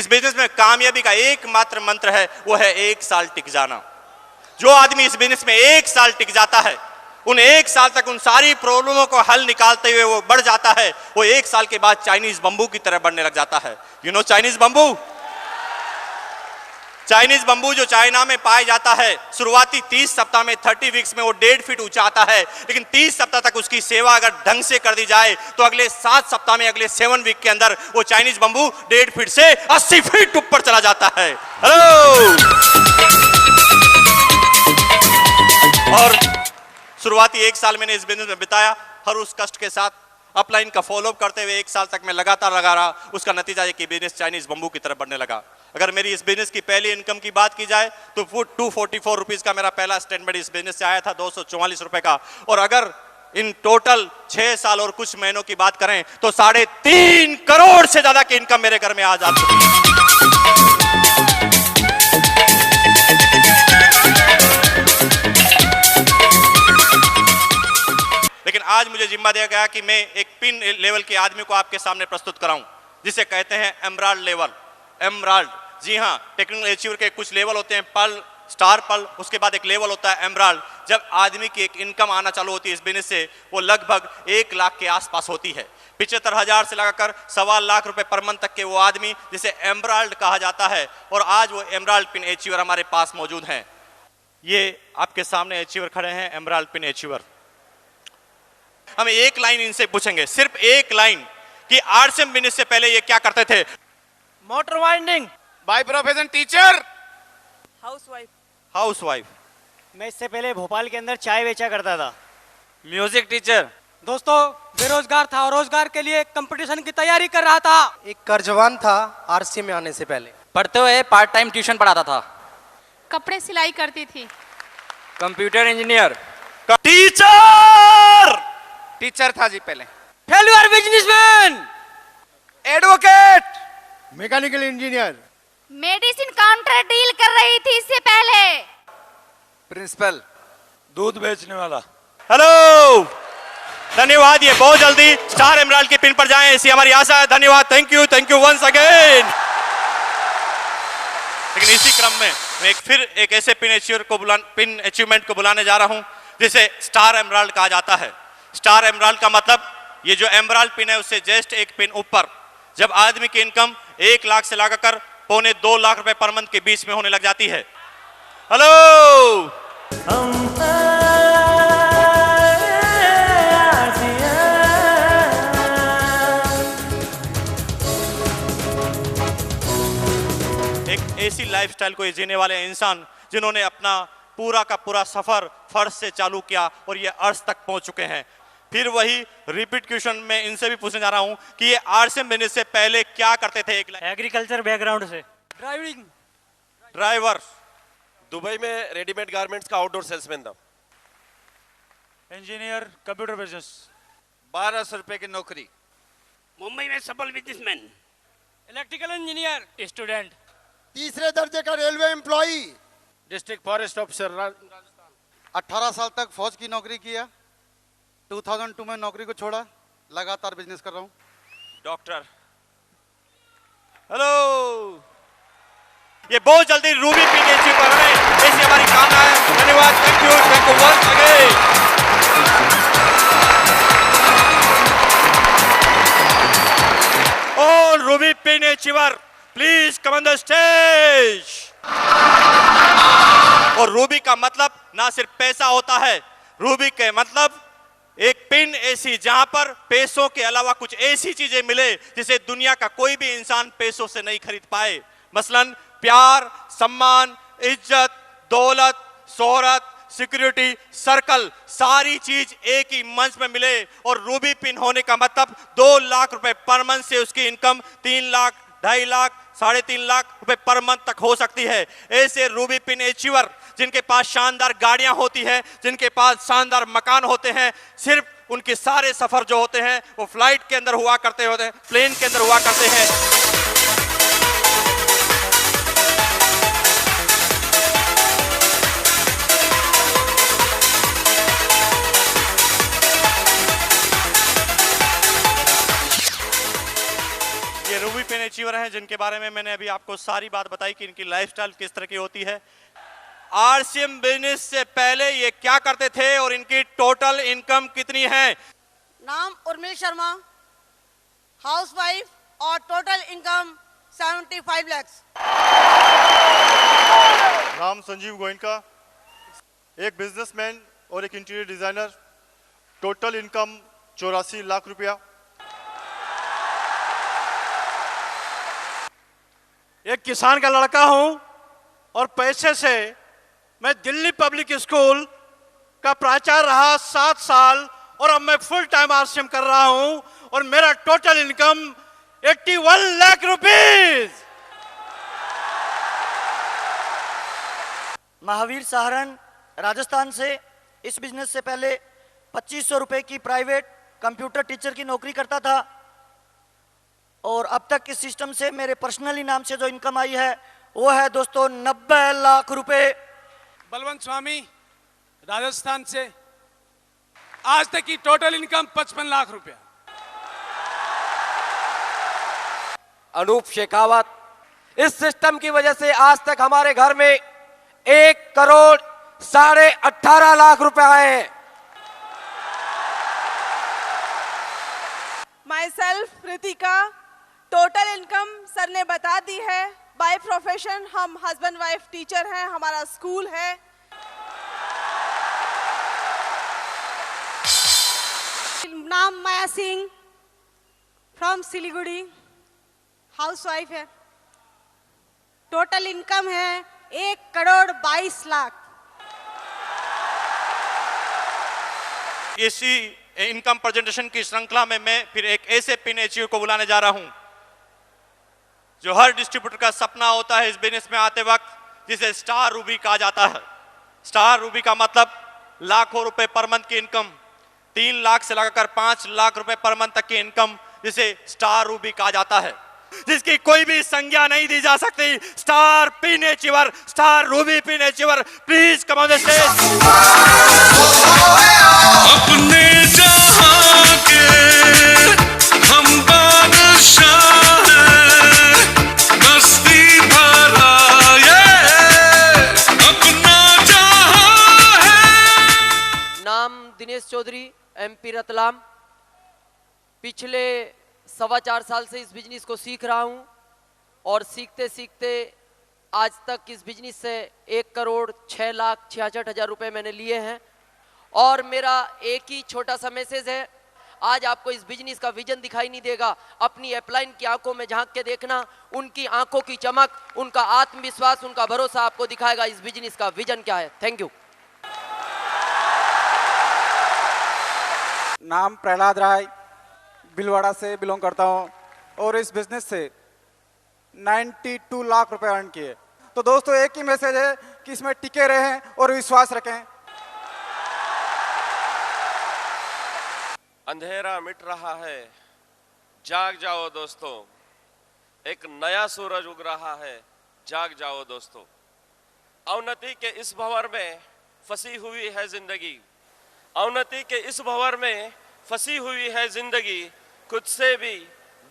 इस बिजनेस में कामयाबी का एकमात्र मंत्र है, वो है 1 साल टिक जाना। जो आदमी इस बिजनेस में 1 साल टिक जाता है, उन 1 साल तक उन सारी प्रॉब्लमों को हल निकालते हुए वो बढ़ जाता है, वो 1 साल के बाद चाइनीज बंबू की तरह बढ़ने लग जाता है। You know Chinese bamboo? Chinese bamboo जो चाइना में पाया जाता है, शुरुआती 30 सप्ताह में 30 वीक्स में वो 1.5 फीट ऊंचा आता है, लेकिन 30 सप्ताह तक उसकी सेवा अगर ढंग से कर दी जाए तो अगले 7 सप्ताह में, अगले 7 वीक के अंदर वो चाइनीज बंबू 1.5 फीट से 80 फीट ऊपर चला जाता है। हेलो! और शुरुआती 1 साल मैंने इस बिजनेस में बिताया, हर उस कष्ट के साथ अपलाइन का फॉलोअप करते हुए 1 साल तक मैं लगातार लगा रहा। उसका नतीजा है कि बिजनेस चाइनीज बंबू की तरफ बढ़ने लगा। अगर मेरी इस बिजनेस की पहली इनकम की बात की जाए तो 244 रुपीज का मेरा पहला स्टेटमेंट इस बिजनेस से आया था, 244 रुपए का। और अगर इन टोटल 6 साल और कुछ महीनों की बात करें तो 3.5 करोड़ से ज्यादा की इनकम मेरे घर में आ जा चुकी है। लेकिन आज मुझे जिम्मा दिया गया कि मैं एक पिन लेवल के आदमी को आपके सामने प्रस्तुत कराऊं, जिसे कहते हैं एमराल्ड लेवल। एमराल्ड, जी हाँ, टेक्निकल अचीवर के कुछ लेवल होते हैं, पर्ल, स्टार पर्ल, उसके बाद एक लेवल होता है एमराल्ड। जब आदमी की एक इनकम आना चालू होती है इस बिजनेस से, वो लगभग 1 लाख के आसपास होती है। 75,000 से लगाकर 1.25 लाख रुपए पर मंथ तक के वो आदमी जिसे एमराल्ड कहा जाता है, और आज वो एमराल्ड पिन अचीवर हमारे पास मौजूद हैं। ये आपके सामने अचीवर खड़े हैं, एमराल्ड पिन अचीवर। हम एक लाइन इनसे पूछेंगे, सिर्फ एक लाइन, कि आरसीएम बिजनेस से पहले ये क्या करते थे? Motor winding. By profession teacher. Housewife. Housewife. मैं इससे पहले भोपाल के अंदर चाय बेचा करता था। Music teacher. दोस्तों, बेरोजगार था और रोजगार के लिए कंपटीशन की तैयारी कर रहा था। एक कर्जवान था आरसी में आने से पहले। पढ़ते हुए पार्ट टाइम ट्यूशन पढ़ाता था। कपड़े सिलाई करती थी। Computer engineer. टीचर। टीचर था जी पहले। Failure businessman. Advocate. Mechanical engineer. Medicine counter deal कर रही थी इससे पहले। प्रिंसिपल। दूध बेचने वाला। हेलो, धन्यवाद। ये बहुत जल्दी स्टार एमराल्ड के पिन पर जाएं, ऐसी हमारी आशा है। धन्यवाद, थैंक यू वंस अगेन। लेकिन इसी क्रम में मैं फिर एक ऐसे पिन अचीवमेंट को बुलाने जा रहा हूं जिसे स्टार एमराल्ड कहा जाता है। स्टार एमराल्ड का मतलब, ये जो एमराल्ड पिन है उससे जस्ट एक पिन ऊपर, जब आदमी की इनकम 1 लाख से लगाकर 2.25 लाख रुपए पर मंथ के बीच में होने लग जाती है। हेलो, एक ऐसी लाइफस्टाइल को जीने वाले इंसान जिन्होंने अपना पूरा का पूरा सफर फर्श से चालू किया और ये अर्श तक पहुंच चुके हैं। फिर वही रिपीट क्वेश्चन में इनसे भी पूछने जा रहा हूं कि ये आरसीएम बिजनेस से पहले क्या करते थे? एग्रीकल्चर बैकग्राउंड से। ड्राइविंग। ड्राइवर। दुबई में रेडीमेड गारमेंट्स का आउटडोर सेल्समैन था। Engineer, computer business. 1200 रुपए की नौकरी। मुंबई में सफल बिजनेसमैन। Electrical engineer. स्टूडेंट। तीसरे दर्जे का railway employee. District forest officer Rajasthan. 18 साल तक फौज की नौकरी किया, 2002 में नौकरी को छोड़ा, लगातार बिजनेस कर रहा हूँ। डॉक्टर। हेलो, ये बहुत जल्दी रूबी पिन अचीव कर रहे हैं, ऐसी हमारी कामना है। धन्यवाद, thank you once again. All ruby pin achiever please come on the stage. और रूबी का मतलब ना सिर्फ पैसा होता है, रूबी के मतलब एक पिन ऐसी जहां पर पैसों के अलावा कुछ ऐसी चीजें मिले जिसे दुनिया का कोई भी इंसान पैसों से नहीं खरीद पाए। मसलन प्यार, सम्मान, इज्जत, दौलत, शोहरत, सिक्योरिटी, सर्कल, सारी चीज एक ही मंच में मिले। और रूबी पिन होने का मतलब 2 लाख रुपए पर मंथ से उसकी इनकम 3 लाख, 2.5 लाख, 3.5 लाख रुपए पर मंथ तक हो सकती है। ऐसे रूबी पिन अचीवर जिनके पास शानदार गाड़ियां होती हैं, जिनके पास शानदार मकान होते हैं, सिर्फ उनके सारे सफर जो होते हैं वो फ्लाइट के अंदर हुआ करते होते हैं, प्लेन के अंदर हुआ करते हैं। ये रूबी पिन अचीवर एचीवर हैं जिनके बारे में मैंने अभी आपको सारी बात बताई कि इनकी लाइफस्टाइल किस तरह की होती है। आरसीएम बिजनेस से पहले ये क्या करते थे और इनकी टोटल इनकम कितनी है? नाम उर्मिल शर्मा, हाउसवाइफ और टोटल इनकम 75 लाख। राम संजीव गोयनका, एक बिजनेसमैन और एक interior designer, total income 84 lakh रुपया। एक किसान का लड़का हूं और पैसे से मैं दिल्ली पब्लिक स्कूल का प्राचार्य रहा 7 साल और अब मैं फुल टाइम आरसीएम कर रहा हूं और मेरा total income 81 lakh rupees. Mahaveer Saharan, Rajasthan से। इस बिजनेस से पहले 2500 रुपए की प्राइवेट कंप्यूटर टीचर की नौकरी करता था और अब तक इस सिस्टम से मेरे पर्सनली नाम से जो इनकम आई है वो है दोस्तों 90 लाख रुपए। बलवंत स्वामी, राजस्थान से। आज तक की टोटल इनकम 55 लाख रुपया। अनूप शेखावत, इस सिस्टम की वजह से आज तक हमारे घर में 1 करोड़ 18.5 लाख रुपए आए हैं। My self Ritika, total income sir ने बता दी है। बाय प्रोफेशन हम हस्बैंड वाइफ टीचर हैं, हमारा स्कूल है। नाम माया सिंह, फ्रॉम सिलीगुड़ी, हाउसवाइफ है। टोटल इनकम है 1 करोड़ 22 लाख। इसी इनकम प्रेजेंटेशन की श्रृंखला में मैं फिर एक ऐसे पिन एचीवर को बुलाने जा रहा हूं जो हर डिस्ट्रीब्यूटर का सपना होता है इस बिजनेस में आते वक्त, जिसे स्टार रूबी कहा जाता है। स्टार रूबी का मतलब लाखों रुपए पर मंथ की इनकम, 3 लाख से लगाकर 5 लाख रुपए पर मंथ तक की इनकम, जिसे स्टार रूबी कहा जाता है, जिसकी कोई भी संज्ञा नहीं दी जा सकती। Star pin achiever, star Ruby pin achiever, please come on the stage. अपने जहां के हम बादशाह हैं, मस्ती भरा ये अपना जहां है। नाम दिनेश चौधरी, एमपी रतलाम। पिछले 4.25 साल से इस बिजनेस को सीख रहा हूं और सीखते सीखते आज तक इस बिजनेस से 1 करोड़ 6 लाख 66 हजार रुपए मैंने लिए हैं। और मेरा एक ही छोटा सा मैसेज है, आज आपको इस बिजनेस का विजन दिखाई नहीं देगा, अपनी अपलाइन की आंखों में झांक के देखना, उनकी आंखों की चमक, उनका आत्मविश्वास, उनका भरोसा आपको दिखाएगा इस बिजनेस का विजन क्या है। Thank you. नाम प्रहलाद राय, भिलवाड़ा से बिलोंग करता हूं और इस बिजनेस से 92 लाख रुपए अर्न किए। तो दोस्तों एक ही मैसेज है कि इसमें टिके रहें और विश्वास रखें। अंधेरा मिट रहा है, जाग जाओ दोस्तों, एक नया सूरज उग रहा है, जाग जाओ दोस्तों। अवनति के इस भंवर में फंसी हुई है जिंदगी, अवनति के इस भंवर में फंसी हुई है जिंदगी, खुद से भी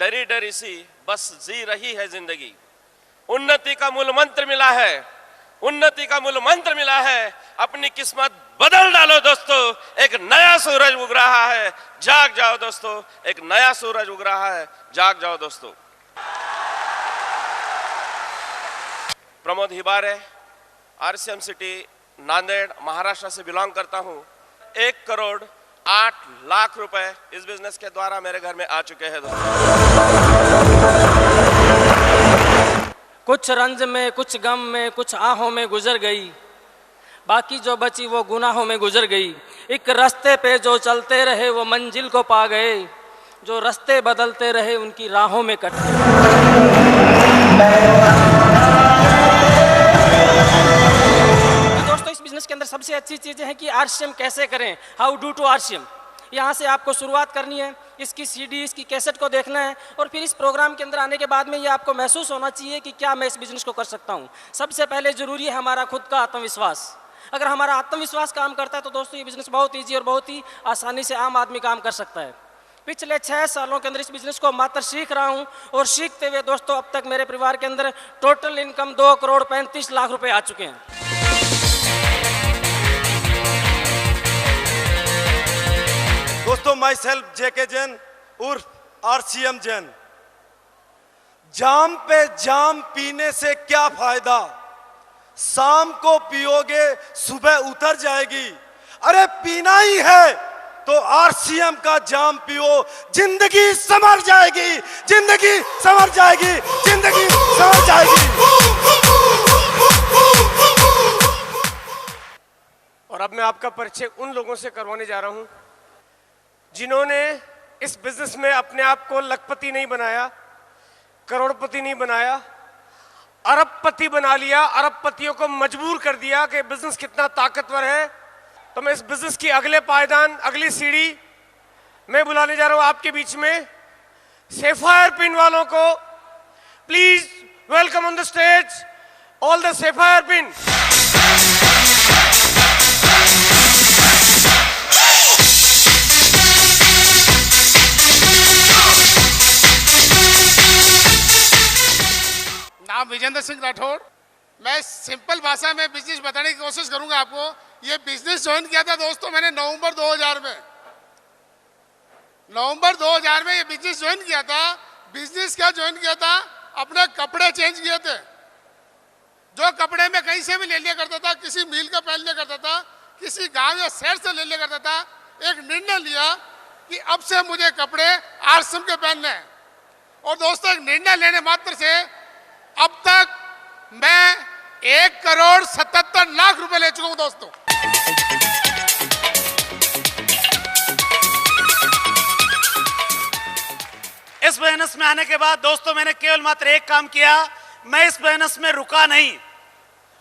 डरी डरी सी बस जी रही है जिंदगी। उन्नति का मूल मंत्र मिला है, उन्नति का मूल मंत्र मिला है, अपनी किस्मत बदल डालो दोस्तों, एक नया सूरज उग रहा है, जाग जाओ दोस्तों, एक नया सूरज उग रहा है, जाग जाओ दोस्तों। प्रमोद हिबारे, आरसीएम सिटी, नांदेड़, महाराष्ट्र से बिलोंग करता हूं। 1 करोड़ 8 लाख रुपए इस बिजनेस के द्वारा मेरे घर में आ चुके हैं दोस्तों। कुछ रंज में, कुछ गम में, कुछ आहों में गुजर गई, बाकी जो बची वो गुनाहों में गुजर गई। एक रास्ते पे जो चलते रहे वो मंजिल को पा गए, जो रास्ते बदलते रहे उनकी राहों में कट गए। दोस्तों इस बिजनेस के अंदर सबसे अच्छी चीज़ है कि आरसीएम कैसे करें, हाउ डू टू आरसीएम। यहाँ से आपको शुरुआत करनी है, इसकी सीडी, इसकी कैसेट को देखना है और फिर इस प्रोग्राम के अंदर आने के बाद में ये आपको महसूस होना चाहिए कि क्या मैं इस बिजनेस को कर सकता हूँ। सबसे पहले ज़रूरी है हमारा खुद का आत्मविश्वास। अगर हमारा आत्मविश्वास काम करता है तो दोस्तों ये बिजनेस बहुत ईजी और बहुत ही आसानी से आम आदमी काम कर सकता है। पिछले 6 सालों के अंदर इस बिजनेस को मात्र सीख रहा हूं और सीखते हुए दोस्तों अब तक मेरे परिवार के अंदर टोटल इनकम 2,35,00,000 रुपए आ चुके हैं। दोस्तों, माई सेल्फ जेके जैन उर्फ आरसीएम जैन। जाम पे जाम पीने से क्या फायदा, शाम को पियोगे सुबह उतर जाएगी। अरे पीना ही है तो आरसीएम का जाम पियो, जिंदगी संवर जाएगी, जिंदगी संवर जाएगी, जिंदगी संवर जाएगी। और अब मैं आपका परिचय उन लोगों से करवाने जा रहा हूं जिन्होंने इस बिजनेस में अपने आप को लखपति नहीं बनाया, करोड़पति नहीं बनाया, अरबपति बना लिया, अरबपतियों को मजबूर कर दिया कि बिजनेस कितना ताकतवर है। तो मैं इस बिजनेस की अगले पायदान, अगली सीढ़ी मैं बुलाने जा रहा हूं आपके बीच में सेफायर पिन वालों को। Please welcome on the stage all the sapphire pin. नाम विजेंद्र सिंह राठौर। मैं सिंपल भाषा में बिजनेस बताने की कोशिश करूंगा आपको। ये बिजनेस ज्वाइन किया था दोस्तों मैंने नवंबर 2000 में। नवंबर 2000 में ये बिजनेस ज्वाइन किया था। बिजनेस क्या ज्वाइन किया था, अपने कपड़े चेंज किए थे। जो कपड़े में कहीं से भी ले लिया करता था, किसी मिल का पहन लिया करता था, किसी गांव या शहर से ले लिया करता था। एक निर्णय लिया कि अब से मुझे कपड़े आरसीएम के पहनने हैं। और दोस्तों, एक निर्णय लेने मात्र से अब तक मैं 1,77,00,000 रुपए ले चुका हूं दोस्तों। इस बिजनेस में आने के बाद दोस्तों मैंने केवल मात्र एक काम किया, मैं इस बिजनेस में रुका नहीं।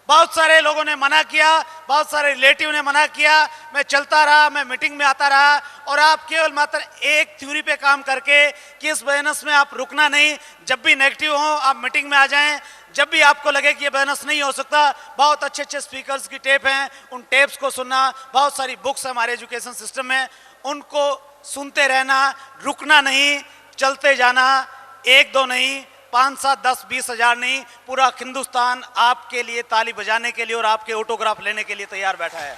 बहुत सारे लोगों ने मना किया, बहुत सारे रिलेटिव ने मना किया, मैं चलता रहा, मैं मीटिंग में आता रहा। और आप केवल मात्र एक थ्योरी पे काम करके कि इस बिजनेस में आप रुकना नहीं, जब भी नेगेटिव हो आप मीटिंग में आ जाएं। जब भी आपको लगे कि ये बिजनेस नहीं हो सकता, बहुत अच्छे अच्छे स्पीकर्स की टेप हैं, उन टेप्स को सुनना, बहुत सारी बुक्स हमारे एजुकेशन सिस्टम में, उनको सुनते रहना, रुकना नहीं, चलते जाना। 1-2 नहीं, 5, 7, 10, 20 हजार नहीं, पूरा हिंदुस्तान आपके लिए ताली बजाने के लिए और आपके ऑटोग्राफ लेने के लिए तैयार बैठा है।